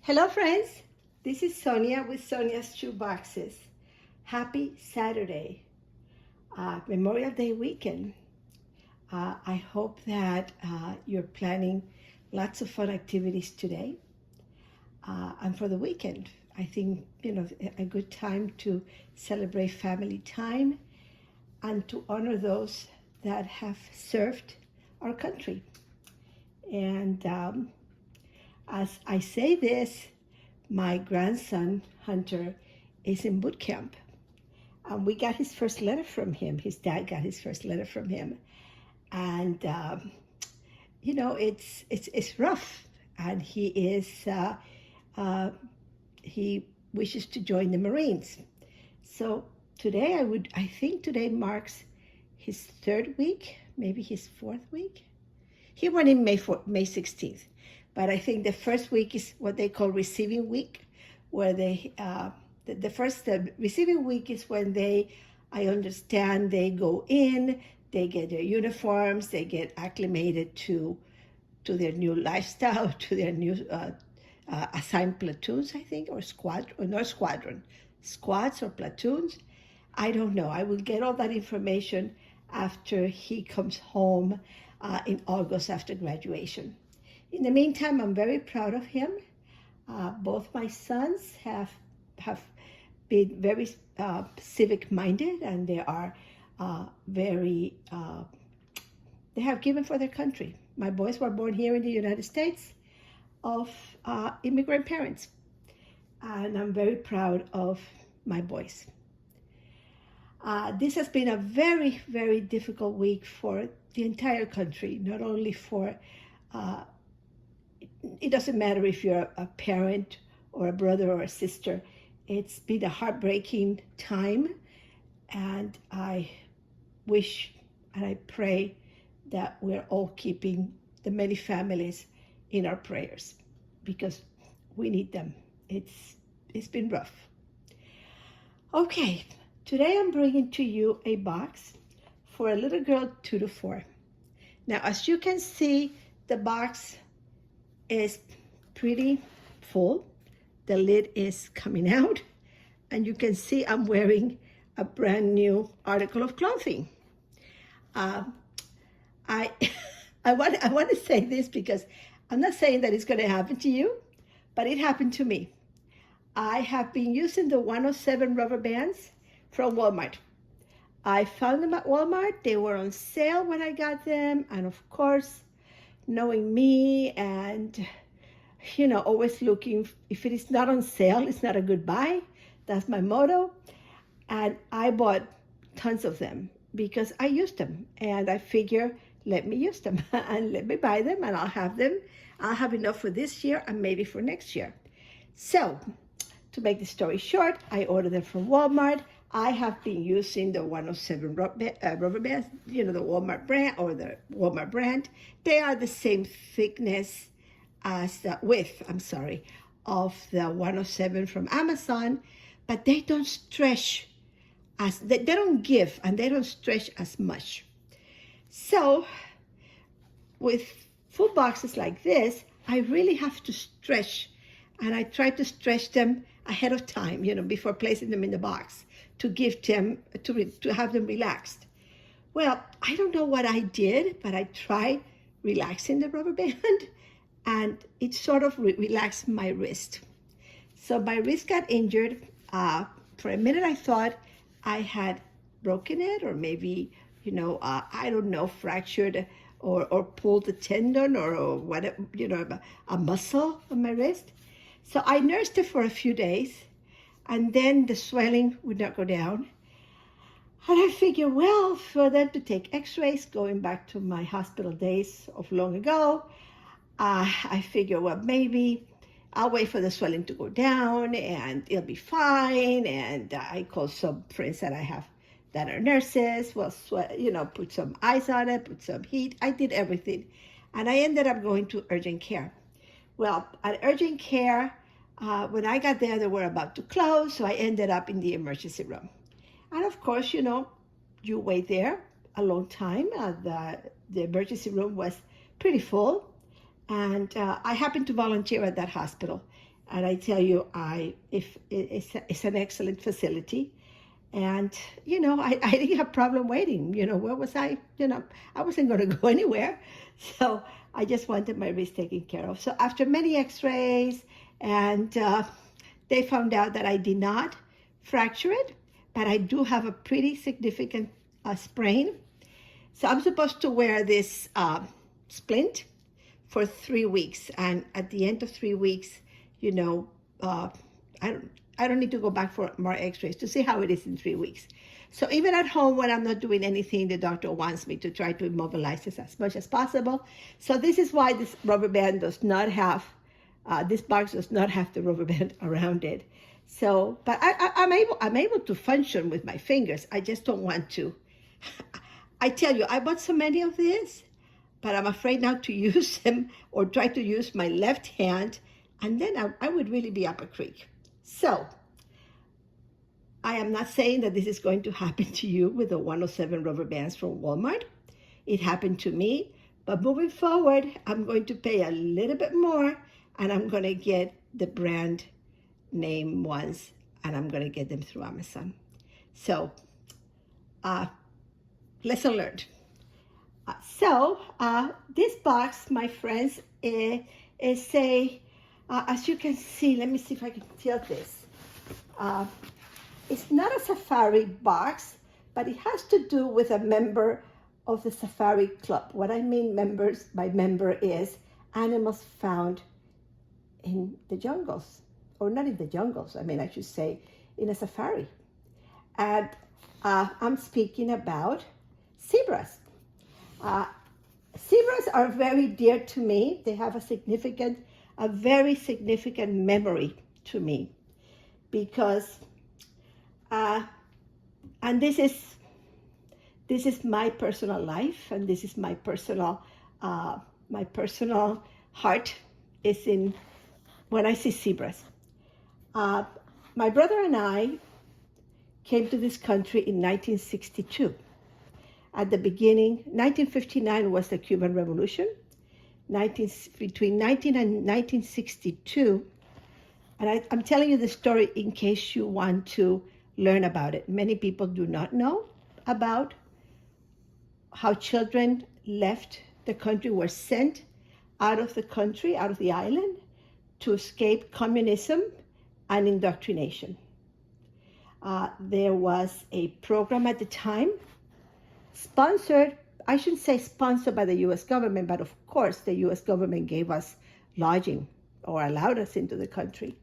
Hello friends, this is Sonia with Sonia's Shoe Boxes. Happy Saturday, Memorial Day weekend. I hope that you're planning lots of fun activities today and for the weekend. I think, a good time to celebrate family time and to honor those that have served our country. And as I say this, my grandson, Hunter, is in boot camp. We got his first letter from him. His dad got his first letter from him. And, it's rough. And he wishes to join the Marines. So today I think today marks his third week, maybe his fourth week. He went in May 16th. But I think the first week is what they call receiving week, where the receiving week is when I understand they go in, they get their uniforms, they get acclimated to their new lifestyle, to their new assigned platoons, I think, or squads or platoons. I don't know. I will get all that information after he comes home in August after graduation. In the meantime, I'm very proud of him. Both my sons have been very civic-minded, and they are they have given for their country. My boys were born here in the United States of immigrant parents, and I'm very proud of my boys. This has been a very, very difficult week for the entire country, not only for it doesn't matter if you're a parent or a brother or a sister. It's been a heartbreaking time, and I wish and I pray that we're all keeping the many families in our prayers, because we need them. It's been rough. Okay, today I'm bringing to you a box for a little girl 2 to 4. Now, as you can see, the box is pretty full. The lid is coming out, and you can see I'm wearing a brand new article of clothing. I want to say this because I'm not saying that it's going to happen to you, but it happened to me. I have been using the 107 rubber bands from Walmart. I found them at Walmart. They were on sale when I got them, and of course, knowing me and, always looking, if it is not on sale, it's not a good buy. That's my motto. And I bought tons of them because I used them. And I figure, let me use them and let me buy them, and I'll have them. I'll have enough for this year and maybe for next year. So, to make the story short, I ordered them from Walmart. I have been using the 107 rubber bands, the Walmart brand, They are the same thickness as the width, of the 107 from Amazon, but they don't stretch they don't give, and they don't stretch as much. So with full boxes like this, I really have to stretch, and I try to stretch them ahead of time, before placing them in the box, to give them, to have them relaxed. Well, I don't know what I did, but I tried relaxing the rubber band, and it sort of relaxed my wrist. So my wrist got injured. For a minute, I thought I had broken it, or maybe, I don't know, fractured or pulled the tendon or whatever, a muscle on my wrist. So I nursed it for a few days, and then the swelling would not go down. And I figured, well, for them to take x-rays, going back to my hospital days of long ago, I figured, well, maybe I'll wait for the swelling to go down and it'll be fine. And I called some friends that I have that are nurses, put some ice on it, put some heat. I did everything. And I ended up going to urgent care. Well, at urgent care, when I got there, they were about to close, so I ended up in the emergency room. And of course, you wait there a long time. The emergency room was pretty full, and I happened to volunteer at that hospital. And I tell you, it's an excellent facility. And, I didn't have problem waiting. Where was I? I wasn't going to go anywhere. So I just wanted my wrist taken care of. So after many x-rays, and they found out that I did not fracture it, but I do have a pretty significant sprain. So I'm supposed to wear this splint for 3 weeks. And at the end of 3 weeks, I don't need to go back for more x-rays to see how it is in 3 weeks. So even at home, when I'm not doing anything, the doctor wants me to try to immobilize it as much as possible. So this is why this rubber band does not have, this box does not have the rubber band around it. So, but I'm able to function with my fingers. I just don't want to. I tell you, I bought so many of these, but I'm afraid now to use them or try to use my left hand, and then I would really be up a creek. So, I am not saying that this is going to happen to you with the 107 rubber bands from Walmart. It happened to me, but moving forward, I'm going to pay a little bit more, and I'm going to get the brand name ones, and I'm going to get them through Amazon. So, lesson learned. This box, my friends, is as you can see, let me see if I can tilt this. It's not a safari box, but it has to do with a member of the safari club. What I mean by member is animals found in the jungles, or not in the jungles, I should say in a safari. And I'm speaking about zebras. Zebras are very dear to me. They have a very significant memory to me, because and this is my personal life, and this is my personal heart is in when I see zebras. My brother and I came to this country in 1962. At the beginning, 1959 was the Cuban Revolution. Between 19 and 1962, and I'm telling you the story in case you want to learn about it. Many people do not know about how children left the country, were sent out of the country, out of the island, to escape communism and indoctrination. There was a program at the time, sponsored, I shouldn't say sponsored by the U.S. government, but of course the U.S. government gave us lodging or allowed us into the country.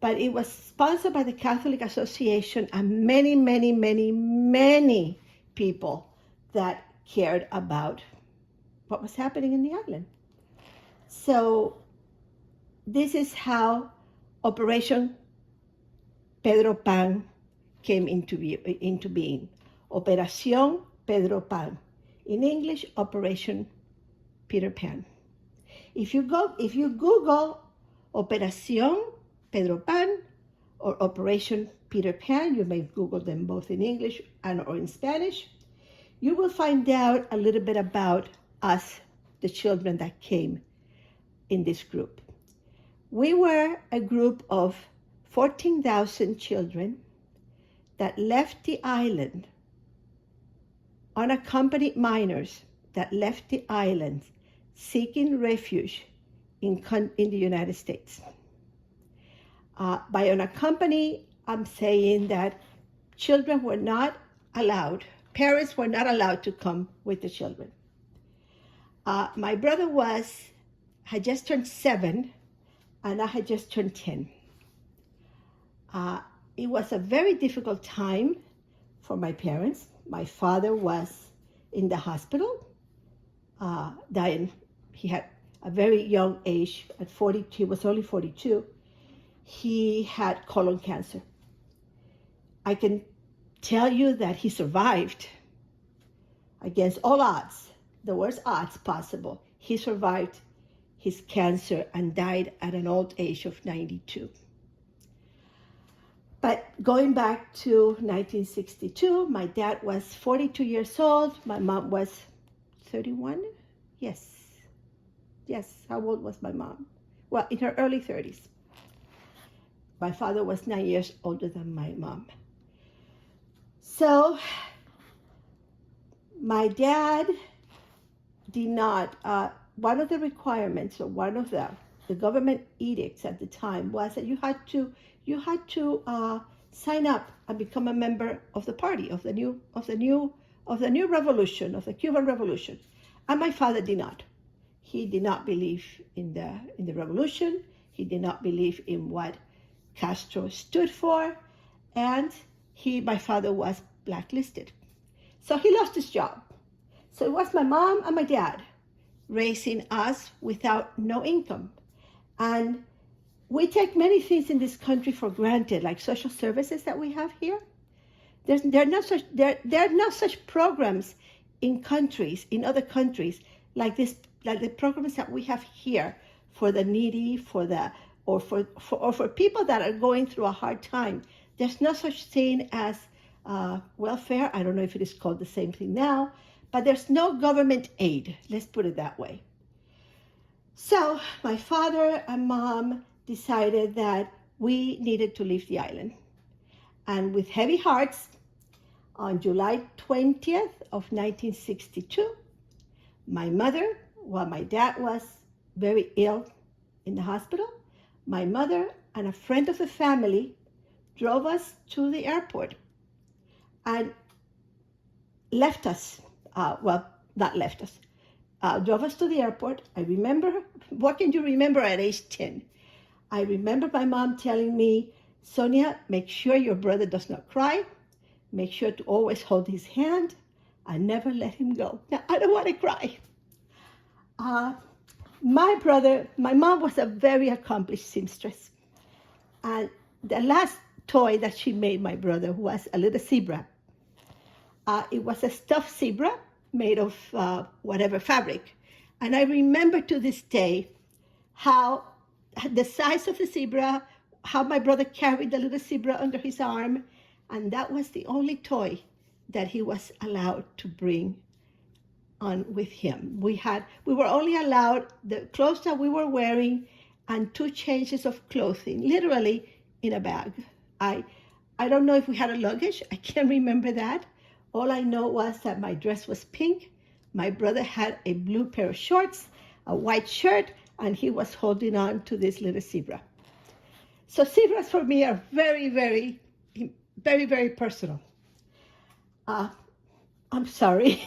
But it was sponsored by the Catholic Association and many, many, many, many people that cared about what was happening in the island. So this is how Operation Pedro Pan came into being. Operación Pedro Pan. In English, Operation Peter Pan. If you Google Operación Pedro Pan or Operation Peter Pan, you may Google them both in English or in Spanish, you will find out a little bit about us, the children that came in this group. We were a group of 14,000 children that left the island, unaccompanied minors that left the island seeking refuge in the United States. By unaccompanied, I'm saying that children were not allowed, parents were not allowed to come with the children. My brother had just turned 7, and I had just turned 10. It was a very difficult time for my parents. My father was in the hospital, dying. He had a very young age. At 42, he was only 42. He had colon cancer. I can tell you that he survived against all odds, the worst odds possible. He survived his cancer and died at an old age of 92. But going back to 1962, my dad was 42 years old. My mom was 31. Yes. How old was my mom? Well, in her early 30s. My father was 9 years older than my mom. So my dad did not, one of the requirements or one of the government edicts at the time was that you had to sign up and become a member of the party of the new revolution, of the Cuban Revolution. And my father did not. He did not believe in the revolution. He did not believe in what Castro stood for, and my father was blacklisted. So he lost his job. So it was my mom and my dad raising us without no income. And we take many things in this country for granted, like social services that we have here. There are no such programs in other countries like the programs that we have here for the needy, or for people that are going through a hard time. There's no such thing as welfare. I don't know if it is called the same thing now, but there's no government aid. Let's put it that way. So my father and mom decided that we needed to leave the island. And with heavy hearts, on July 20th of 1962, my mother, while my dad was very ill in the hospital, my mother and a friend of the family drove us to the airport and left us. Not left us. Drove us to the airport. I remember, what can you remember at age 10? I remember my mom telling me, Sonia, make sure your brother does not cry. Make sure to always hold his hand and never let him go. Now, I don't want to cry. My mom was a very accomplished seamstress. And the last toy that she made my brother was a little zebra. It was a stuffed zebra made of whatever fabric. And I remember to this day how the size of the zebra, how my brother carried the little zebra under his arm, and that was the only toy that he was allowed to bring on with him. We were only allowed the clothes that we were wearing and 2 changes of clothing, literally in a bag. I don't know if we had a luggage. I can't remember that. All I know was that my dress was pink. My brother had a blue pair of shorts, a white shirt, and he was holding on to this little zebra. So zebras for me are very, very, very, very personal. I'm sorry.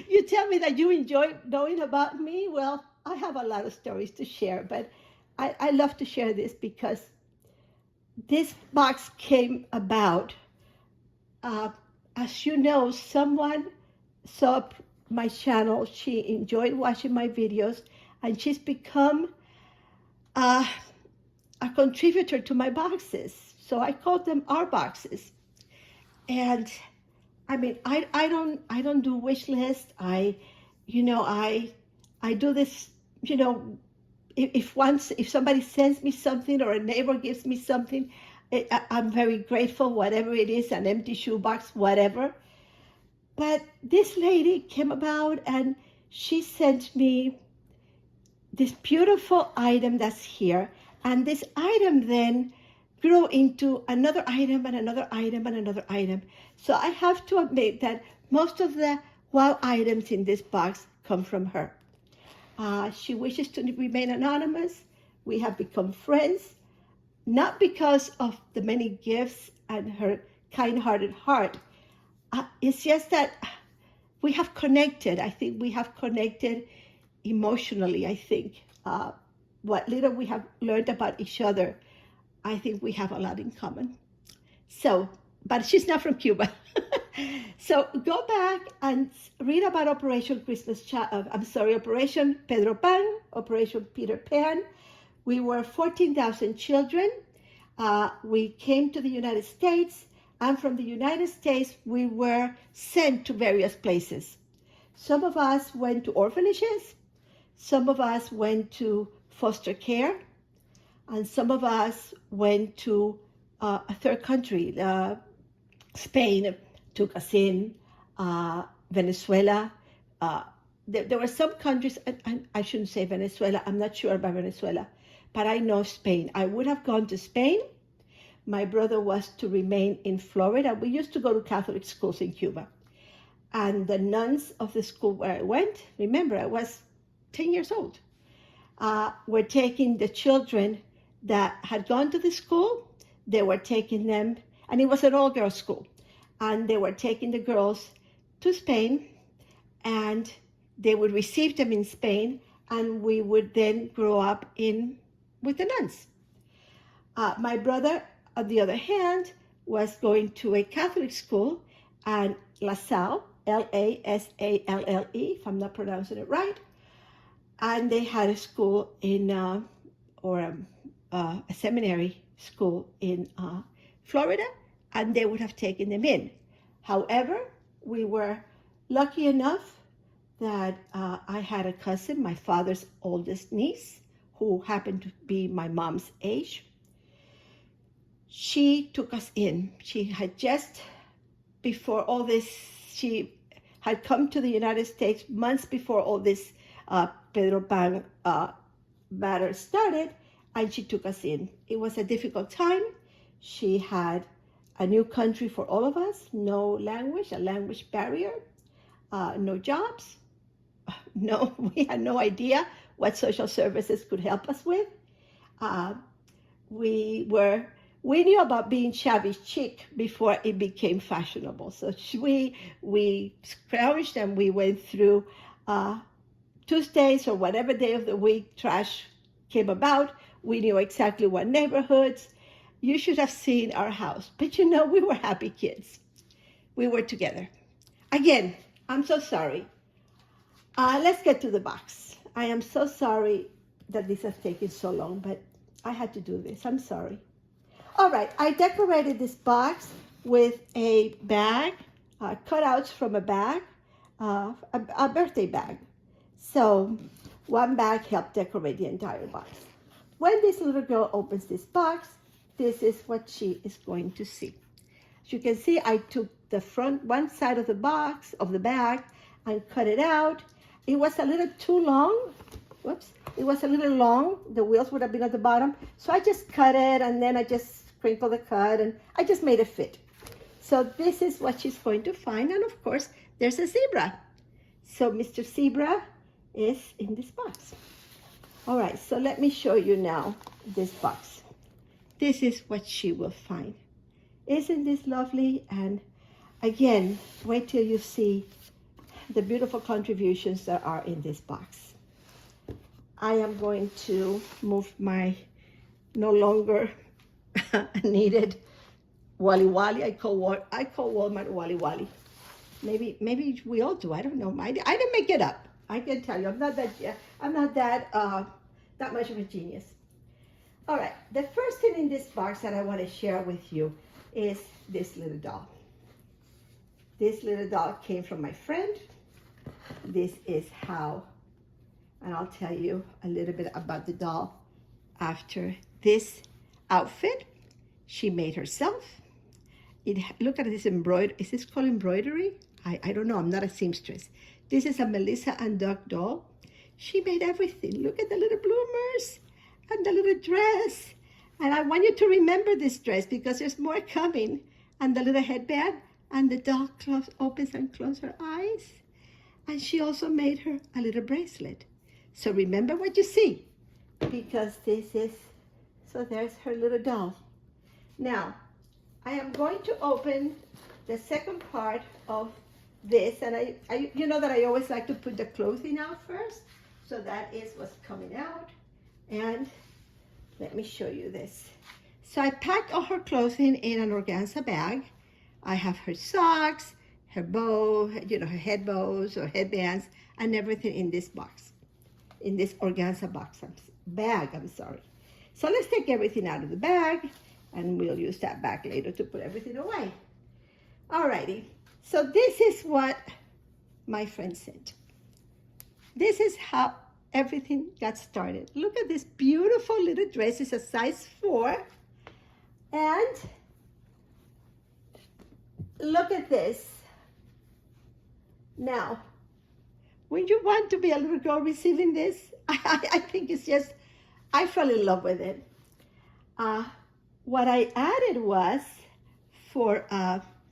You tell me that you enjoy knowing about me. Well, I have a lot of stories to share, but I love to share this because this box came about. As you know, someone saw my channel. She enjoyed watching my videos, and she's become a contributor to my boxes. So I call them our boxes. And I mean, I don't do wish lists. I do this, if somebody sends me something or a neighbor gives me something, I'm very grateful, whatever it is, an empty shoebox, whatever. But this lady came about and she sent me this beautiful item that's here. And this item then grew into another item and another item and another item. So I have to admit that most of the wow items in this box come from her. She wishes to remain anonymous. We have become friends, not because of the many gifts and her kind-hearted heart. It's just that we have connected. I think we have connected emotionally, I think. What little we have learned about each other, I think we have a lot in common. So, but she's not from Cuba. So go back and read about Operation Pedro Pan, Operation Peter Pan. We were 14,000 children. We came to the United States, and from the United States, we were sent to various places. Some of us went to orphanages. Some of us went to foster care. And some of us went to a third country. Spain took us in, Venezuela. there were some countries, and I shouldn't say Venezuela, I'm not sure about Venezuela, but I know Spain. I would have gone to Spain. My brother was to remain in Florida. We used to go to Catholic schools in Cuba. And the nuns of the school where I went, remember, I was 10 years old, were taking the children that had gone to the school. They were taking them, and it was an all-girls school. And they were taking the girls to Spain, and they would receive them in Spain, and we would then grow up with the nuns. My brother, on the other hand, was going to a Catholic school, and La Salle, Lasalle, if I'm not pronouncing it right, and they had a school a seminary school in Florida, and they would have taken them in. However, we were lucky enough that I had a cousin, my father's oldest niece, who happened to be my mom's age. She took us in. She had just, before all this, she had come to the United States months before all this Pedro Pan matter started, and she took us in. It was a difficult time. She had a new country for all of us, no language, a language barrier, no jobs. No, we had no idea what social services could help us with. We knew about being shabby chic before it became fashionable. So we scrounged and we went through Tuesdays or whatever day of the week trash came about. We knew exactly what neighborhoods. You should have seen our house. But we were happy kids. We were together. Again, I'm so sorry. Let's get to the box. I am so sorry that this has taken so long, but I had to do this. I'm sorry. All right, I decorated this box with a bag, cutouts from a bag, a birthday bag. So one bag helped decorate the entire box. When this little girl opens this box, this is what she is going to see. As you can see, I took the front, one side of the box, of the bag, and cut it out. It was a little too long. Whoops. It was a little long. The wheels would have been at the bottom. So I just cut it, and then I just sprinkled the cut, and I just made it fit. So this is what she's going to find. And of course, there's a zebra. So Mr. Zebra is in this box. All right, so let me show you now this box. This is what she will find. Isn't this lovely? And again, wait till you see the beautiful contributions that are in this box. I am going to move my no longer needed Wally Wally. I call Walmart Wally Wally. Maybe we all do. I don't know. I didn't make it up. I can tell you, I'm not that much of a genius. All right, the first thing in this box that I want to share with you is this little doll. This little doll came from my friend. This is how, and I'll tell you a little bit about the doll after this outfit she made herself. Look at this embroidery. Is this called embroidery? I don't know. I'm not a seamstress. This is a Melissa and Doug doll. She made everything. Look at the little bloomers and the little dress. And I want you to remember this dress because there's more coming. And the little headband, and the doll opens and closes her eyes. And she also made her a little bracelet. So remember what you see, because so there's her little doll. Now, I am going to open the second part of this, and I you know that I always like to put the clothing out first. So that is what's coming out. And let me show you this. So I packed all her clothing in an organza bag. I have her socks, her bow, her head bows or headbands, and everything in this box, in this organza bag. So let's take everything out of the bag, and we'll use that bag later to put everything away. Alrighty, so this is what my friend sent. This is how everything got started. Look at this beautiful little dress. It's a size 4. And look at this. Now, Wouldn't you want to be a little girl receiving this? I think it's just, I fell in love with it. What I added was, for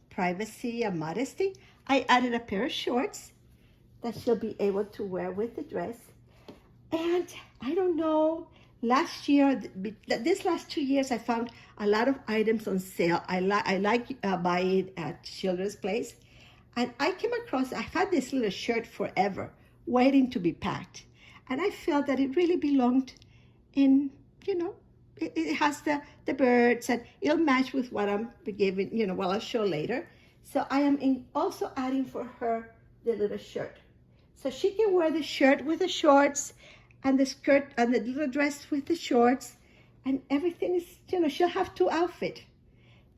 privacy and modesty, I added a pair of shorts that she'll be able to wear with the dress. And I don't know, this last 2 years, I found a lot of items on sale. I like buying at Children's Place. And I came across, I've had this little shirt forever, waiting to be packed. And I felt that it really belonged in, it has the birds, and it'll match with what I'm giving, what I'll show later. So I am also adding for her the little shirt. So she can wear the shirt with the shorts, and the skirt and the little dress with the shorts, and everything is, she'll have 2 outfits.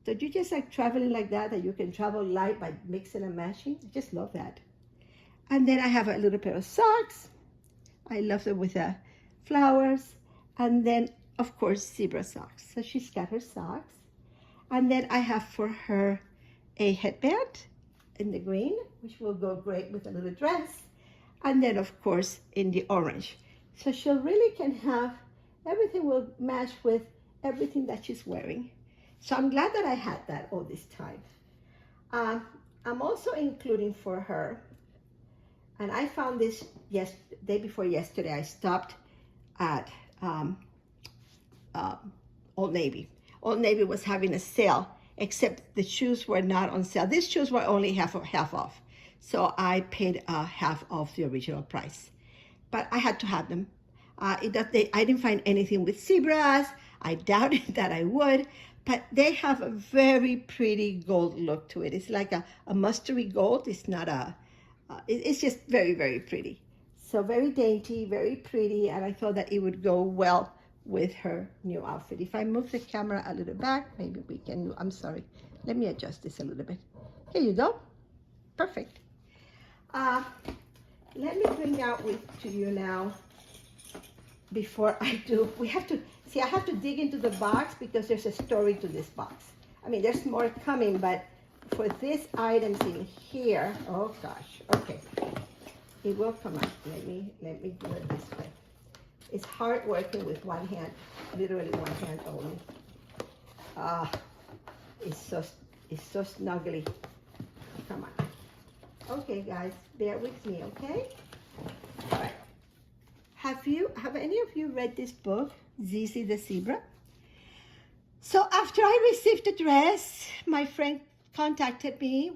So you just like traveling like that you can travel light by mixing and matching. I just love that. And then I have a little pair of socks. I love them with flowers. And then, of course, zebra socks. So she's got her socks. And then I have for her a headband in the green, which will go great with a little dress. And then, of course, in the orange. So she really can have, everything will match with everything that she's wearing. So I'm glad that I had that all this time. I'm also including for her, and I found this day before yesterday. I stopped at Old Navy. Old Navy was having a sale, except the shoes were not on sale. These shoes were only half off. So I paid half of the original price. But I had to have them. I didn't find anything with zebras. I doubted that I would. But they have a very pretty gold look to it. It's like a mustardy gold. It's not it's just very, very pretty. So very dainty, very pretty. And I thought that it would go well with her new outfit. If I move the camera a little back, maybe we can, I'm sorry. Let me adjust this a little bit. Here you go. Perfect. Let me bring out to you now, before I do, I have to dig into the box because there's a story to this box. I mean, there's more coming, but for these items in here, oh gosh, okay. It will come out. Let me do it this way. It's hard working with one hand, literally one hand only. It's so snuggly. Come on. Okay, guys, bear with me, okay? All right. Have any of you read this book, Zee Zee the Zebra? So after I received the dress, my friend contacted me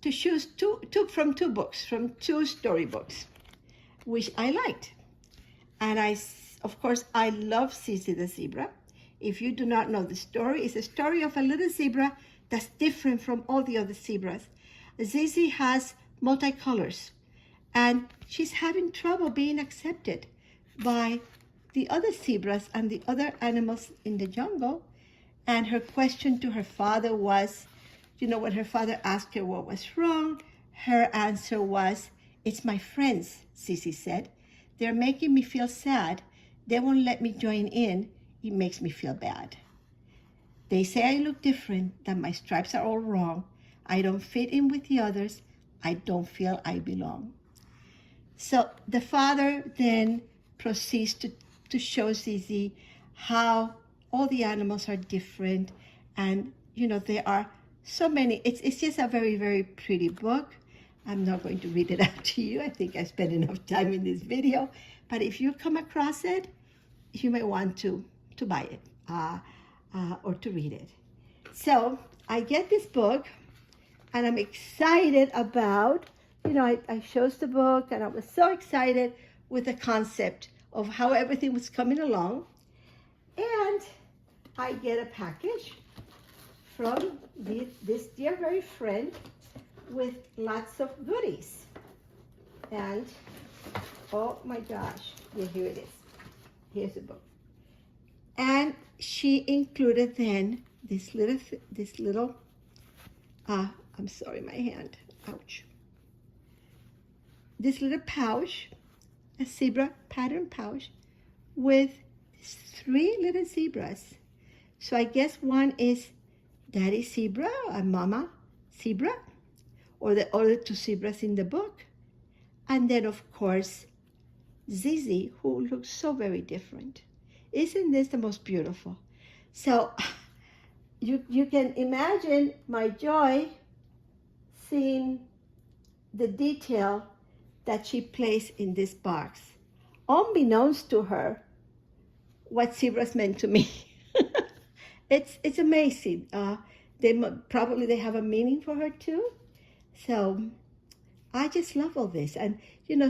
to choose from two storybooks, which I liked. And of course, I love Zee Zee the Zebra. If you do not know the story, it's a story of a little zebra that's different from all the other zebras. Zee Zee has multicolors, and she's having trouble being accepted by the other zebras and the other animals in the jungle. And her question to her father was, when her father asked her what was wrong, her answer was, "It's my friends," Zee Zee said. "They're making me feel sad. They won't let me join in. It makes me feel bad. They say I look different, that my stripes are all wrong. I don't fit in with the others. I don't feel I belong." So the father then proceeds to show Zee Zee how all the animals are different, and there are so many. It's just a very, very pretty book. I'm not going to read it out to you. I think I spent enough time in this video. But if you come across it, you may want to buy it or to read it. So I get this book, and I'm excited about, I chose the book, and I was so excited with the concept of how everything was coming along. And I get a package from this dear very friend with lots of goodies. And oh my gosh, here it is. Here's the book. And she included then this little, I'm sorry, my hand, ouch. This little pouch, a zebra pattern pouch with 3 little zebras. So I guess one is Daddy Zebra and Mama Zebra, or the other 2 zebras in the book. And then, of course, Zee Zee, who looks so very different. Isn't this the most beautiful? So you can imagine my joy seeing the detail that she placed in this box. Unbeknownst to her, what zebras meant to me. It's amazing. Probably they have a meaning for her too. So I just love all this. And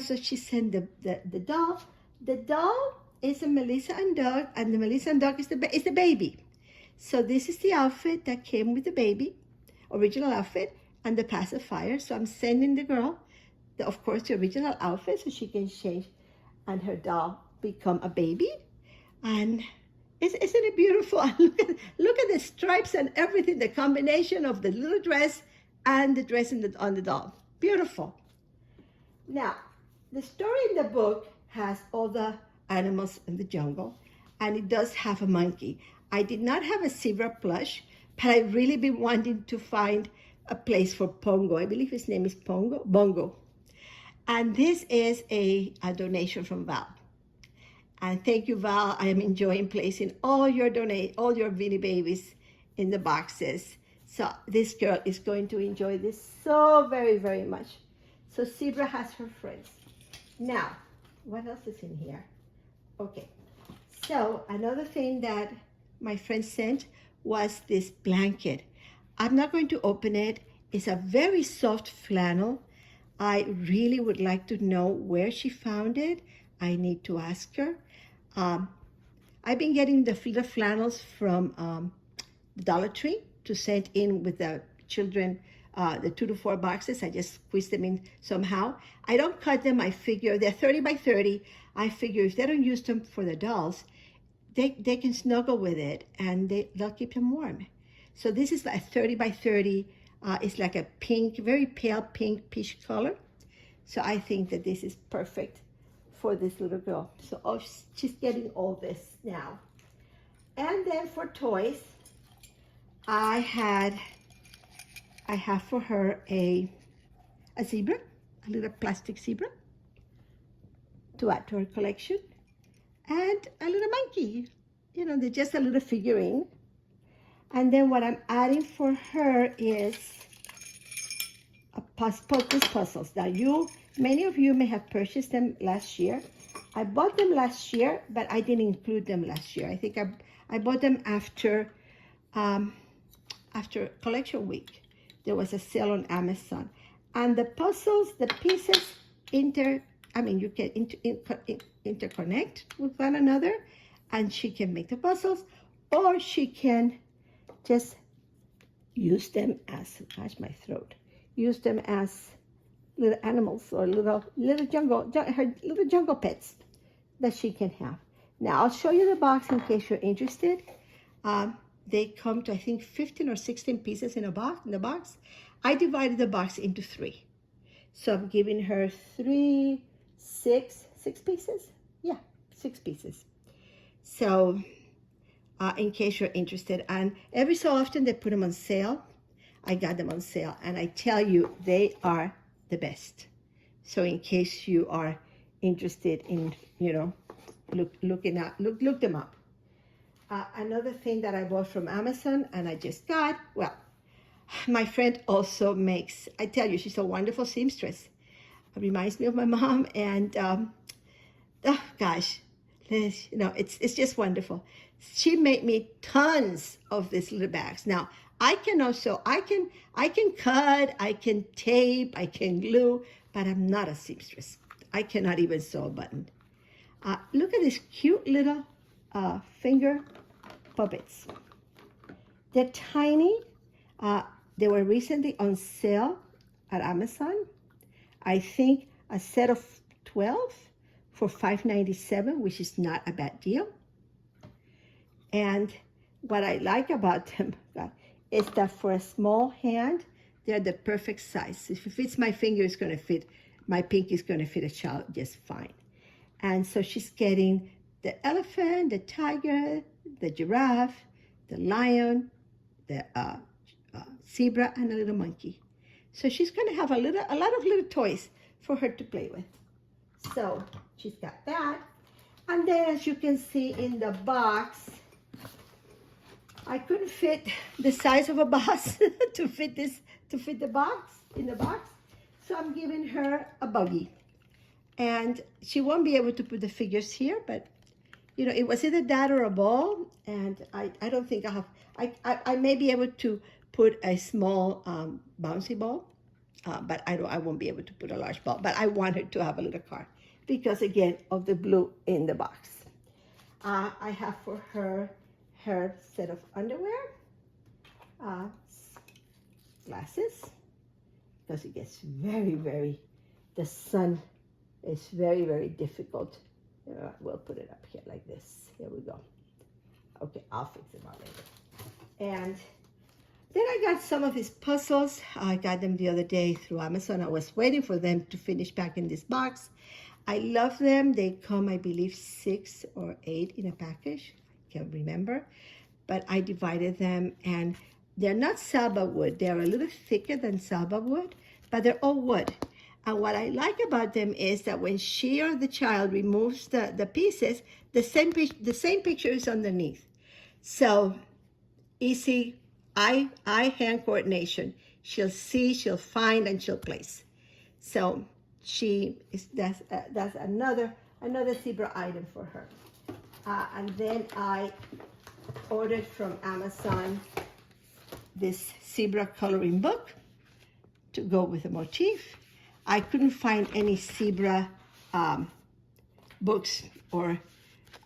so she sent the doll. The doll is a Melissa and Doug, and the Melissa and Doug is the baby. So this is the outfit that came with the baby, original outfit, and the pacifier. So I'm sending the girl, of course, the original outfit so she can change and her doll become a baby. And isn't it beautiful? Look at the stripes and everything, the combination of the little dress and the dress on the doll. Beautiful. Now, the story in the book has all the animals in the jungle, and it does have a monkey. I did not have a zebra plush, but I really been wanting to find a place for Pongo. I believe his name is Bongo. And this is a donation from Val. And thank you, Val. I am enjoying placing all your Vinny babies in the boxes. So this girl is going to enjoy this so very, very much. So Zebra has her friends. Now, what else is in here? Okay, so another thing that my friend sent was this blanket. I'm not going to open it. It's a very soft flannel. I really would like to know where she found it. I need to ask her. I've been getting the flannels from the Dollar Tree to send in with the children, the 2 to 4 boxes. I just squeeze them in somehow. I don't cut them. I figure they're 30 by 30. I figure if they don't use them for the dolls, they can snuggle with it and they'll keep them warm. So this is like 30 by 30. It's like a pink, very pale pink peach color. So I think that this is perfect for this little girl. So she's getting all this now. And then for toys, I have for her a zebra, a little plastic zebra to add to her collection, and a little monkey. They're just a little figurine. And then what I'm adding for her is these puzzles. Now many of you may have purchased them last year. I bought them last year, but I didn't include them last year. I think I bought them after collection week. There was a sale on Amazon. And the puzzles, the pieces, you can interconnect with one another, and she can make the puzzles, or she can just use them as, gosh, my throat. Use them as little animals or little jungle pets that she can have. Now I'll show you the box in case you're interested. They come to, I think, 15 or 16 pieces in the box. I divided the box into 3. So I'm giving her 6 pieces. Yeah, 6 pieces. So in case you're interested, and every so often they put them on sale. I got them on sale, and I tell you, they are the best. So in case you are interested in, look them up. Another thing that I bought from Amazon and I just got, well, my friend also makes, I tell you, she's a wonderful seamstress. It reminds me of my mom, and oh gosh, it's just wonderful. She made me tons of these little bags. Now, I can cut, I can tape, I can glue, but I'm not a seamstress. I cannot even sew a button. Look at these cute little finger puppets. They're tiny. They were recently on sale at Amazon. I think a set of 12 for $5.97, which is not a bad deal. And what I like about them is that for a small hand, they're the perfect size. If it fits my finger, it's going to fit, my pinky is going to fit a child just fine. And so she's getting the elephant, the tiger, the giraffe, the lion, the zebra, and a little monkey. So she's going to have a lot of little toys for her to play with. So she's got that. And then as you can see in the box, I couldn't fit the size of a box to fit the box in the box. So I'm giving her a buggy. And she won't be able to put the figures here, but you know, it was either that or a ball, and I don't think I have, I may be able to put a small bouncy ball, but I won't be able to put a large ball, but I want her to have a little car because again of the blue in the box. I have for her set of underwear, glasses, because it gets very, the sun is very difficult. We'll put it up here like this. Here we go. Okay, I'll fix them out later. And then I got some of these puzzles. I got them the other day through Amazon. I was waiting for them to finish packing this box. I love them. They come, I believe, 6 or 8 in a package. I can't remember. But I divided them, and they're not salba wood. They're a little thicker than salba wood, but they're all wood. And what I like about them is that when she or the child removes the pieces, the same picture is underneath. So easy eye-hand coordination. She'll see, she'll find, and she'll place. So that's another zebra item for her. And then I ordered from Amazon this zebra coloring book to go with the motif. I couldn't find any zebra books or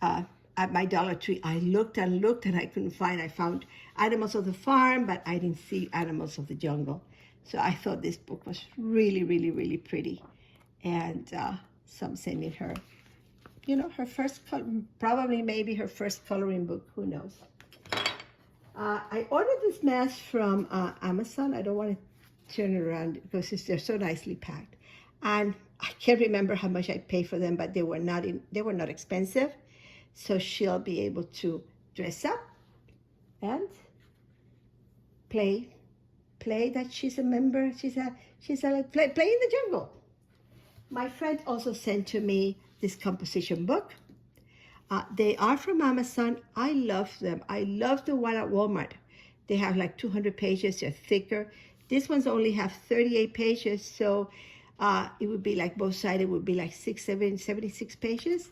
at my Dollar Tree. I looked and looked and I couldn't find. I found Animals of the Farm, but I didn't see Animals of the Jungle. So I thought this book was really pretty. And so I'm sending her, you know, her first, probably maybe her first coloring book, who knows. I ordered this mask from Amazon. I don't want to turn it around because they're so nicely packed. And I can't remember how much I paid for them, but they were not expensive. So she'll be able to dress up and play that she's a member. She's like play in the jungle. My friend also sent to me this composition book. They are from Amazon. I love them. I love the one at Walmart. They have like 200 pages. They're thicker. These ones only have 38 pages, so it would be like both sides. It would be like 76 pages.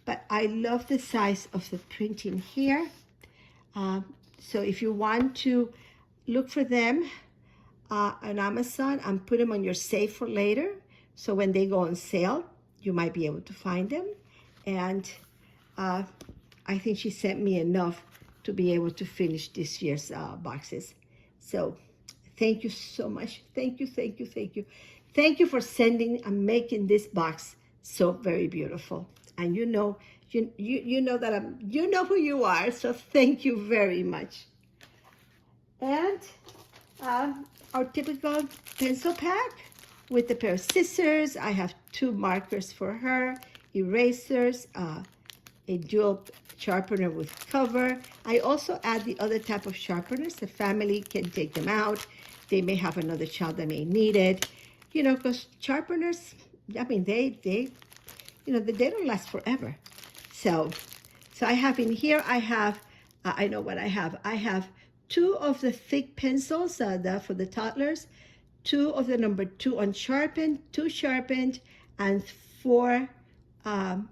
But I love the size of the printing here. So if you want to look for them on Amazon and put them on your save for later, so when they go on sale, you might be able to find them. And I think she sent me enough to be able to finish this year's boxes. So thank you so much. Thank you. Thank you for sending and making this box so very beautiful. And you know that you know who you are, so thank you very much. And our typical pencil pack with a pair of scissors. I have 2 markers for her, erasers, a dual sharpener with cover. I also add the other type of sharpeners. The family can take them out. They may have another child that may need it. You know, because sharpeners, I mean, they don't last forever. So I have in here, I know what I have. I have 2 of the thick pencils for the toddlers, 2 of the number 2 unsharpened, 2 sharpened, and 4, 4.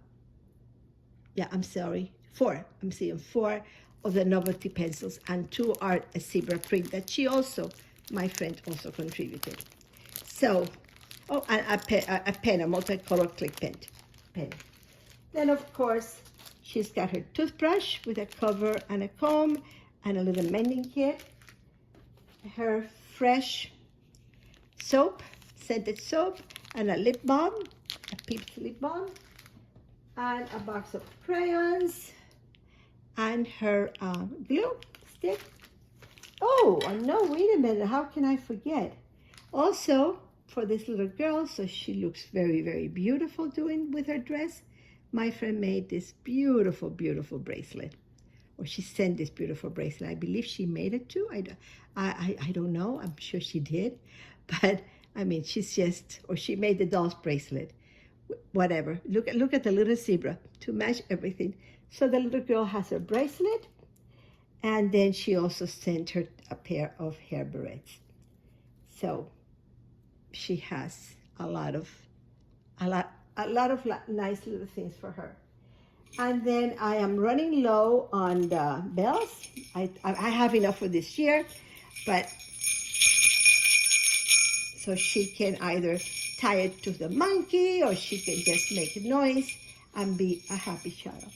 I'm seeing 4 of the novelty pencils, and 2 are a zebra print that my friend also contributed. So, and a pen, a multicolor click pen. Then, of course, she's got her toothbrush with a cover and a comb and a little mending kit. Her fresh soap, scented soap, and a lip balm, a Peeps lip balm, and a box of crayons, and her glue stick. Oh, no, wait a minute. How can I forget? Also, for this little girl, so she looks very beautiful doing with her dress, my friend made this beautiful bracelet. Or she sent this beautiful bracelet. I believe she made it too. I don't know. I'm sure she did. But I mean, she's just, or she made the doll's bracelet, whatever. Look at the little zebra to match everything. So the little girl has her bracelet, and then she also sent her a pair of hair barrettes. So she has a lot of nice little things for her. And then I am running low on the bells. I have enough for this year, but so she can either tie it to the monkey or she can just make a noise and be a happy child.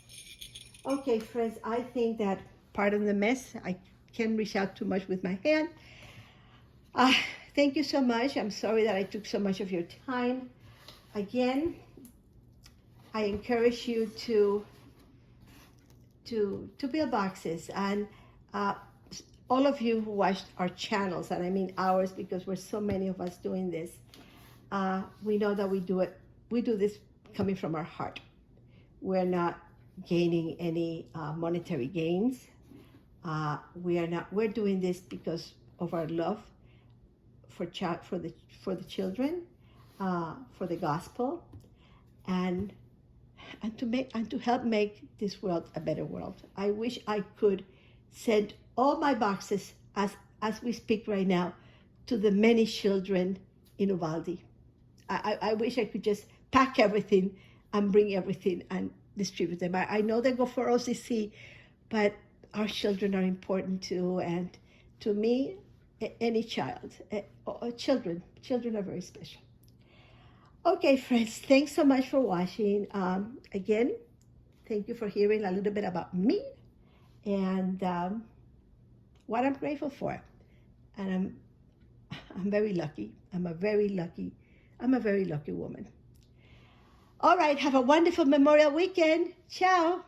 Okay, friends, I think that pardon the mess. I can't reach out too much with my hand. Thank you so much. I'm sorry that I took so much of your time. Again, I encourage you to build boxes, and all of you who watched our channels, and I mean ours because we're so many of us doing this, we know that we do this coming from our heart. We're not gaining any monetary gains. We're doing this because of our love for the children, for the gospel, and to help make this world a better world. I wish I could send all my boxes as we speak right now to the many children in Uvalde. I wish I could just pack everything and bring everything and distribute them. I know they go for OCC, but our children are important too. And to me, any child, children are very special. Okay, friends, thanks so much for watching. Again, thank you for hearing a little bit about me and what I'm grateful for. And I'm very lucky. I'm a very lucky woman. All right, have a wonderful Memorial weekend. Ciao.